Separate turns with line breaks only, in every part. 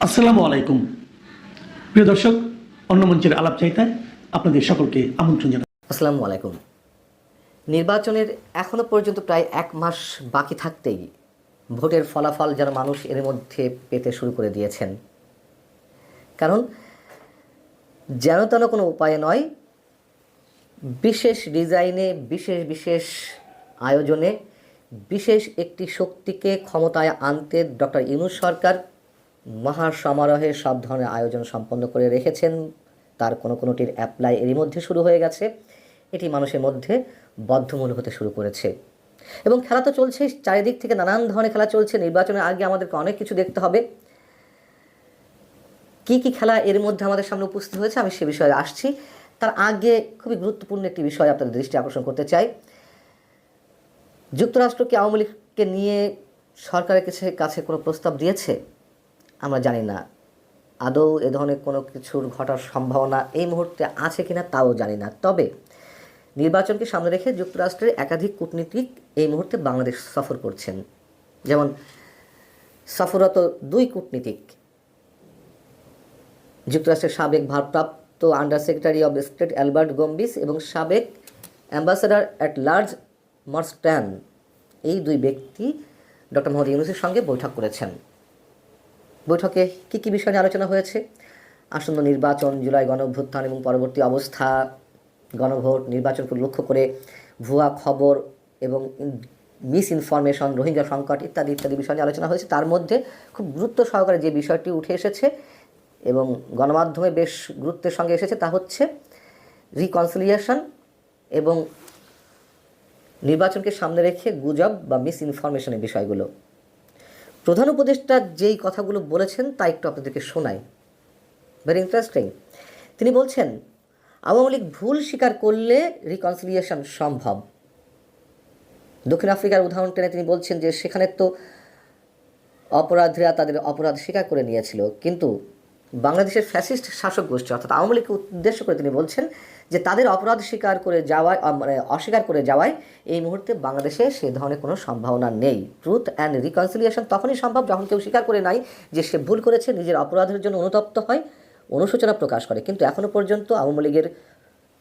আসসালামু আলাইকুম প্রিয় দর্শক, অন্য মঞ্চের আলাপ চাইতায় আপনাদের সকলকে আমন্ত্রণ জানাই।
আসসালামু আলাইকুম। নির্বাচনের এখনও পর্যন্ত প্রায় 1 মাস বাকি থাকতেই ভোটের ফলাফল যেন মানুষ এর মধ্যে পেতে শুরু করে দিয়েছেন। কারণ যেন তেন কোনো উপায়ে নয়, বিশেষ ডিজাইনে, বিশেষ আয়োজনে বিশেষ একটি শক্তিকে ক্ষমতায় আনতে ডক্টর ইউনূস সরকার মহাসমারোহে সব ধরনের আয়োজন সম্পন্ন করে রেখেছেন। তার কোনোটির অ্যাপ্লাই এরই মধ্যে শুরু হয়ে গেছে। এটি মানুষের মধ্যে বদ্ধমূল হতে শুরু করেছে এবং খেলা তো চলছেই, চারিদিক থেকে নানান ধরনের খেলা চলছে। নির্বাচনের আগে আমাদেরকে অনেক কিছু দেখতে হবে। কি খেলা এর মধ্যে আমাদের সামনে উপস্থিত হয়েছে আমি সে বিষয়ে আসছি। তার আগে খুবই গুরুত্বপূর্ণ একটি বিষয় আপনাদের দৃষ্টি আকর্ষণ করতে চাই। যুক্তরাষ্ট্র কি আওয়ামী লীগকে নিয়ে সরকারের কাছে কোনো প্রস্তাব দিয়েছে? আমরা জানি না। আদৌ এ ধরনের কোনো কিছুর ঘটার সম্ভাবনা এই মুহূর্তে আছে কিনা তাও জানি না। তবে নির্বাচনকে সামনে রেখে যুক্তরাষ্ট্রের একাধিক কূটনীতিক এই মুহূর্তে বাংলাদেশ সফর করছেন। যেমন সফররত 2 কূটনীতিক, যুক্তরাষ্ট্রের সাবেক ভারপ্রাপ্ত under secretary of state Albert Gombis এবং সাবেক অ্যাম্বাসেডর অ্যাট লার্জ মর্স্ট্যান, এই 2 ব্যক্তি ডক্টর মোহাম্মদ ইউনূসের সঙ্গে বৈঠক করেছেন। বৈঠকে কী বিষয় নিয়ে আলোচনা হয়েছে? আসন্ন নির্বাচন, জুলাই গণঅভ্যুত্থান এবং পরবর্তী অবস্থা, গণভোট, নির্বাচনকে লক্ষ্য করে ভুয়া খবর এবং মিস ইনফরমেশন, রোহিঙ্গা সংকট ইত্যাদি বিষয় নিয়ে আলোচনা হয়েছে। তার মধ্যে খুব গুরুত্ব সহকারে যে বিষয়টি উঠে এসেছে এবং গণমাধ্যমে বেশ গুরুত্বের সঙ্গে এসেছে তা হচ্ছে রিকনসিলিয়েশন এবং নির্বাচনকে সামনে রেখে গুজব বা মিস ইনফরমেশনের বিষয়গুলো। প্রধান উপদেষ্টা যেই কথাগুলো বলেছেন তা একটু আপনাদেরকে শোনাই, ভেরি ইন্টারেস্টিং। তিনি বলছেন আওয়ামী লীগ ভুল স্বীকার করলে রিকনসিলিয়েশন সম্ভব। দক্ষিণ আফ্রিকার উদাহরণ টেনে তিনি বলছেন যে সেখানে তো অপরাধীরা তাদের অপরাধ স্বীকার করে নিয়েছিল, কিন্তু বাংলাদেশের ফ্যাসিস্ট শাসক গোষ্ঠী অর্থাৎ আওয়ামী লীগকে উদ্দেশ্য করে তিনি বলছেন যে তাদের অপরাধ অস্বীকার করে যাওয়ায় এই মুহূর্তে বাংলাদেশে সে ধরনের কোনো সম্ভাবনা নেই। ট্রুথ অ্যান্ড রিকনসিলিয়েশন তখনই সম্ভব যখন কেউ স্বীকার করে নাই যে সে ভুল করেছে, নিজের অপরাধের জন্য অনুতপ্ত হয়, অনুশোচনা প্রকাশ করে। কিন্তু এখনও পর্যন্ত আওয়ামী লীগের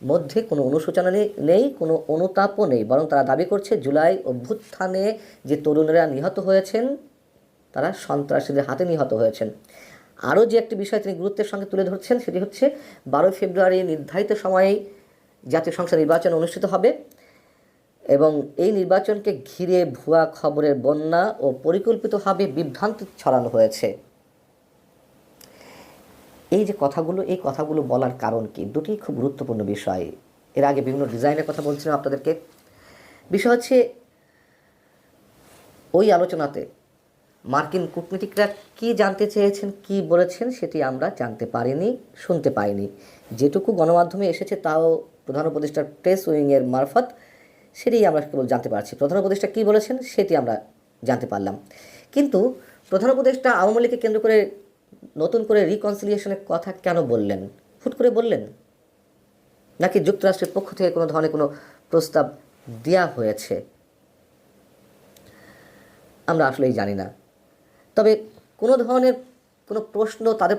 মধ্যে কোনো অনুশোচনা নেই, কোনো অনুতাপও নেই, বরং তারা দাবি করছে জুলাই অভ্যুত্থানে যে তরুণেরা নিহত হয়েছেন তারা সন্ত্রাসীদের হাতে নিহত হয়েছেন। আরও যে একটি বিষয় তিনি গুরুত্বের সঙ্গে তুলে ধরছেন সেটি হচ্ছে 12 ফেব্রুয়ারি নির্ধারিত সময়েই জাতীয় সংসদ নির্বাচন অনুষ্ঠিত হবে এবং এই নির্বাচনকে ঘিরে ভুয়া খবরের বন্যা ও পরিকল্পিতভাবে বিভ্রান্তি ছড়ানো হয়েছে। এই কথাগুলো বলার কারণ কি? দুটি খুব গুরুত্বপূর্ণ বিষয়। এর আগে বিভিন্ন ডিজাইনের কথা বলছিলাম আপনাদেরকে। বিষয় হচ্ছে ওই আলোচনাতে মার্কিন কূটনীতিকরা কি জানতে চেয়েছেন, কি বলেছেন সেটি আমরা জানতে পারিনি, শুনতে পাইনি। যেটুকু গণমাধ্যমে এসেছে তাও প্রধান উপদেষ্টার প্রেস উইংয়ের মারফত, সেটি আমরা কেবল জানতে পারছি। প্রধান উপদেষ্টা কী বলেছেন সেটি আমরা জানতে পারলাম, কিন্তু প্রধান উপদেষ্টা আওয়ামী লীগকে কেন্দ্র করে নতুন করে রিকনসিলিয়েশনের কথা কেন বললেন? হুট করে বললেন নাকি যুক্তরাষ্ট্রের পক্ষ থেকে কোনো ধরনের কোনো প্রস্তাব দেওয়া হয়েছে? আমরা আসলেই জানি না। তবে কোনো ধরনের কোনো প্রশ্ন তাদের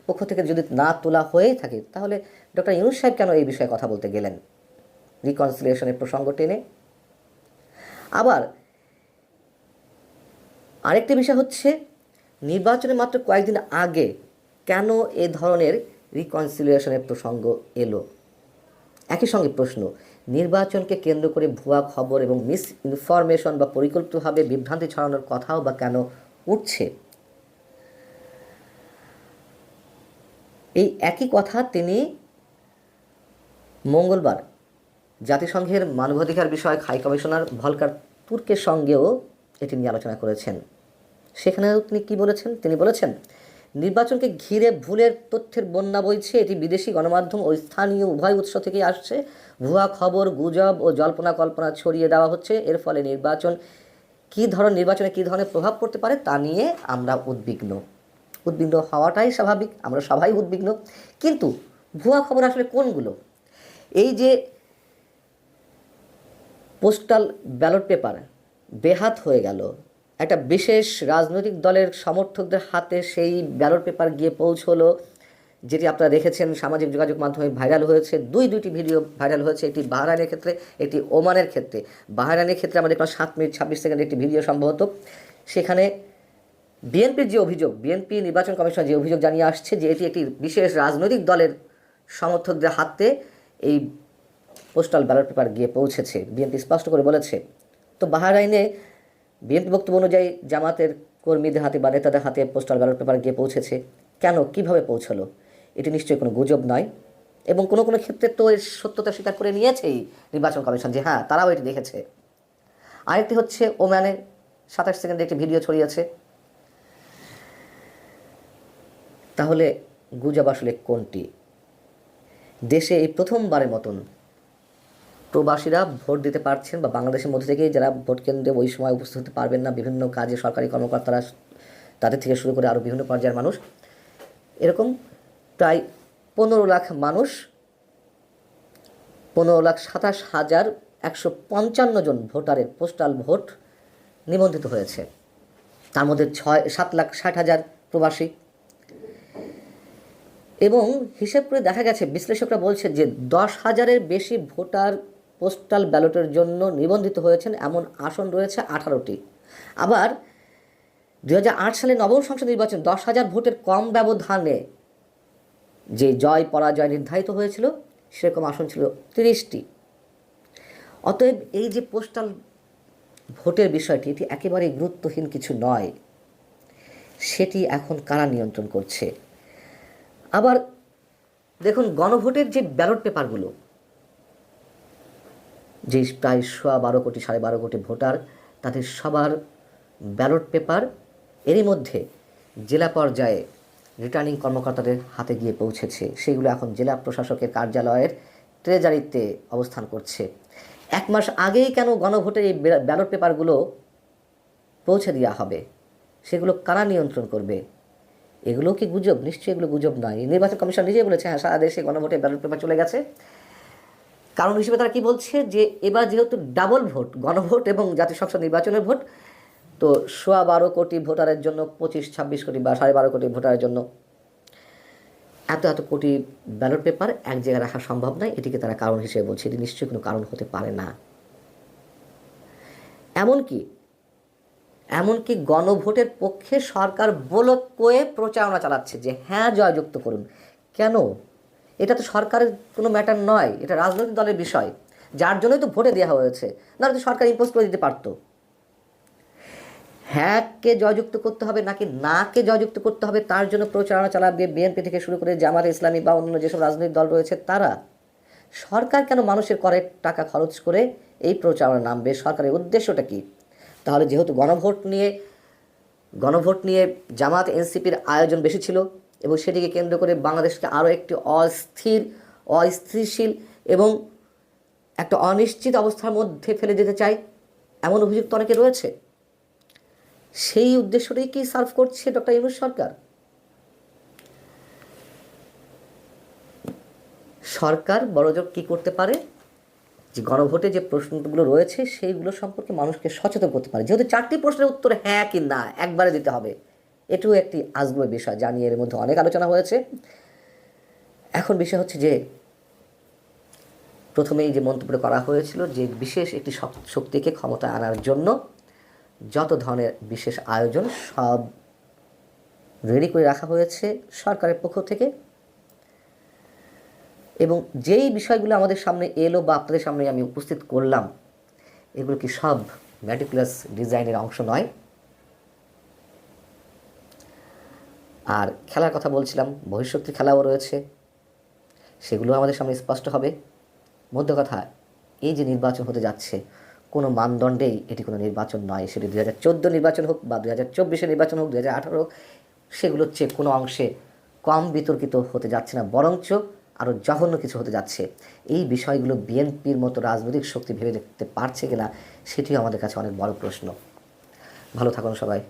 পক্ষ থেকে যদি না তোলা হয়ে থাকে তাহলে ডক্টর ইউনূস সাহেব কেন এই বিষয়ে কথা বলতে গেলেন রিকনসিলিয়েশনের প্রসঙ্গ টেনে? আবার আরেকটি বিষয় হচ্ছে নির্বাচনের মাত্র কয়েকদিন আগে কেন এ ধরনের রিকনসিলিয়েশনের প্রসঙ্গ এলো? একই সঙ্গে প্রশ্ন, নির্বাচনকে কেন্দ্র করে ভুয়া খবর এবং মিস ইনফরমেশন বা পরিকল্পিতভাবে বিভ্রান্তি ছড়ানোর কথাও বা কেন উঠছে? এই একই কথা তিনি মঙ্গলবার জাতিসংঘের মানবাধিকার বিষয়ক হাই কমিশনার ভলকার তুর্কের সঙ্গেও এটি নিয়ে আলোচনা করেছেন। সেখানেও তিনি কী বলেছেন? তিনি বলেছেন নির্বাচনকে ঘিরে ভুলের তথ্যের বন্যা বইছে, এটি বিদেশি গণমাধ্যম ও স্থানীয় উভয় উৎস থেকেই আসছে। ভুয়া খবর, গুজব ও জল্পনা কল্পনা ছড়িয়ে দেওয়া হচ্ছে। এর ফলে নির্বাচনে কী ধরনের প্রভাব পড়তে পারে তা নিয়ে আমরা উদ্বিগ্ন হওয়াটাই স্বাভাবিক, আমরা সবাই উদ্বিগ্ন। কিন্তু ভুয়া খবর আসলে কোনগুলো? এই যে পোস্টাল ব্যালট পেপার বেহাত হয়ে গেল, একটা বিশেষ রাজনৈতিক দলের সমর্থকদের হাতে সেই ব্যালট পেপার গিয়ে পৌঁছলো, যেটি আপনারা দেখেছেন সামাজিক যোগাযোগ মাধ্যমে ভাইরাল হয়েছে। দুইটি ভিডিও ভাইরাল হয়েছে, একটি বাহরাইনের ক্ষেত্রে, একটি ওমানের ক্ষেত্রে। বাহরাইনের ক্ষেত্রে আমরা দেখলাম 7 মিনিট 26 সেকেন্ড একটি ভিডিও সম্ভবত। সেখানে বিএনপির যে অভিযোগ, বিএনপি নির্বাচন কমিশন যে অভিযোগ জানিয়ে আসছে যে এটি একটি বিশেষ রাজনৈতিক দলের সমর্থকদের হাতে এই পোস্টাল ব্যালট পেপার গিয়ে পৌঁছেছে, বিএনপি স্পষ্ট করে বলেছে। তো বাহরাইনে বিএনপি বক্তব্য অনুযায়ী জামাতের কর্মীদের হাতে বা নেতাদের হাতে পোস্টাল ব্যালট পেপার গিয়ে পৌঁছেছে। কেন, কিভাবে পৌঁছলো? এটি নিশ্চয়ই কোনো গুজব নয়, এবং কোনো কোনো ক্ষেত্রে তো এর সত্যতা স্বীকার করে নিয়েছেই নির্বাচন কমিশন যে হ্যাঁ তারাও এটি দেখেছে। আরেকটি হচ্ছে ওমানে 27 সেকেন্ডে একটি ভিডিও ছড়িয়েছে। তাহলে গুজব আসলে কোনটি? দেশে এই প্রথমবারের মতন প্রবাসীরা ভোট দিতে পারছেন, বা বাংলাদেশের মধ্যে থেকেই যারা ভোট কেন্দ্রে ওই সময় উপস্থিত হতে পারবেন না, বিভিন্ন কাজে সরকারি কর্মকর্তারা, তাদের থেকে শুরু করে আরও বিভিন্ন পর্যায়ের মানুষ, এরকম প্রায় 15 লাখ মানুষ, 15,27,155 জন ভোটারের পোস্টাল ভোট নিবন্ধিত হয়েছে। তার মধ্যে 7,60,000 প্রবাসী। এবং হিসেব করে দেখা গেছে, বিশ্লেষকরা বলছে যে 10,000-এর বেশি ভোটার পোস্টাল ব্যালটের জন্য নিবন্ধিত হয়েছেন, এমন আসন রয়েছে 18টি। আবার 2008 সালে নবম সংসদ নির্বাচন 10,000 ভোটের কম ব্যবধানে যে জয় পরাজয় নির্ধারিত হয়েছিল, সেরকম আসন ছিল 30টি। অতএব এই যে পোস্টাল ভোটের বিষয়টি, এটি একেবারেই গুরুত্বহীন কিছু নয়, সেটি এখন কারা নিয়ন্ত্রণ করছে? আবার দেখুন, গণভোটের যে ব্যালট পেপারগুলো, যে প্রায় 12 কোটি 12.5 কোটি ভোটার, তাদের সবার ব্যালট পেপার এরই মধ্যে জেলা পর্যায়ে রিটার্নিং কর্মকর্তাদের হাতে গিয়ে পৌঁছেছে। সেগুলো এখন জেলা প্রশাসকের কার্যালয়ের ট্রেজারিতে অবস্থান করছে। 1 মাস আগেই কেন গণভোটের এই ব্যালট পেপারগুলো পৌঁছে দেওয়া হবে? সেগুলো কারা নিয়ন্ত্রণ করবে? এগুলো কি গুজব? নিশ্চয়ই এগুলো গুজব নয়। নির্বাচন কমিশন নিজেই বলেছে হ্যাঁ সারা দেশে গণভোটে ব্যালট পেপার চলে গেছে। কারণ হিসেবে তারা কি বলছে যে এবার যেহেতু ডাবল ভোট, গণভোট এবং জাতীয় সংসদ নির্বাচনের ভোট, তো 12.5 কোটি ভোটারের জন্য 25-26 কোটি বা 12.5 কোটি ভোটারের জন্য এত কোটি ব্যালট পেপার এক জায়গায় রাখা সম্ভব নয়। এটিকে তারা কারণ হিসেবে বলছে। এটি নিশ্চয়ই কোনো কারণ হতে পারে না। এমনকি গণভোটের পক্ষে সরকার বলক কয়ে প্রচারণা চালাচ্ছে যে হ্যাঁ জয়যুক্ত করুন। কেন? এটা তো সরকারের কোনো ম্যাটার নয়, এটা রাজনৈতিক দলের বিষয়, যার জন্যই তো ভোটে দেওয়া হয়েছে। নাহলে তো সরকার ইম্পোজ করে দিতে পারতো। হ্যাঁ কে জয়যুক্ত করতে হবে নাকি না কে জয়যুক্ত করতে হবে, তার জন্য প্রচারণা চালাবে বিএনপি থেকে শুরু করে জামাত ইসলামী বা অন্য যেসব রাজনৈতিক দল রয়েছে তারা। সরকার কেন মানুষের করের টাকা খরচ করে এই প্রচারণা নামবে? সরকারের উদ্দেশ্যটা কি? তাহলে যেহেতু গণভোট নিয়ে জামাত এনসিপির আয়োজন বেশি ছিল, এবং সেটিকে কেন্দ্র করে বাংলাদেশকে আরও একটি অস্থিতিশীল এবং একটা অনিশ্চিত অবস্থার মধ্যে ফেলে দিতে চায়, এমন অভিযোগ তো অনেকে রয়েছে। সেই উদ্দেশ্যটাই কি সার্ভ করছে ডক্টর ইউনূস সরকার? সরকার বড়জোর কি করতে পারে, যে গণভোটে যে প্রশ্নগুলো রয়েছে সেইগুলো সম্পর্কে মানুষকে সচেতন করতে পারে। যেহেতু 4টি প্রশ্নের উত্তর হ্যাঁ কি না একবারে দিতে হবে, এটিও একটি আজগুবি বিষয়, যা নিয়ে এর মধ্যে অনেক আলোচনা হয়েছে। এখন বিষয় হচ্ছে যে প্রথমেই যে মন্তব্য করা হয়েছিল যে বিশেষ একটি শক্তিকে ক্ষমতা আনার জন্য যত ধরনের বিশেষ আয়োজন সব রেডি করে রাখা হয়েছে সরকারের পক্ষ থেকে, এবং যেই বিষয়গুলো আমাদের সামনে এলো বা আপনাদের সামনে আমি উপস্থিত করলাম, এগুলো কি সব ম্যাটিকুলাস ডিজাইনের অংশ নয়? আর খেলার কথা বলছিলাম, ভবিষ্যতের খেলাও রয়েছে, সেগুলো আমাদের সামনে স্পষ্ট হবে। মধ্য কথা, এই যে নির্বাচন হতে যাচ্ছে, কোনো মানদণ্ডেই এটি কোনো নির্বাচন নয়। সেটি 2014 নির্বাচন হোক বা 2024 নির্বাচন হোক, 2018 হোক, সেগুলোর চেয়ে কোনো অংশে কম বিতর্কিত হতে যাচ্ছে না, বরঞ্চ আরও জঘন্য কিছু হতে যাচ্ছে। এই বিষয়গুলো বিএনপির মতো রাজনৈতিক শক্তি ভেবে দেখতে পারছে কিনা, সেটিও আমাদের কাছে অনেক বড় প্রশ্ন। ভালো থাকুন সবাই।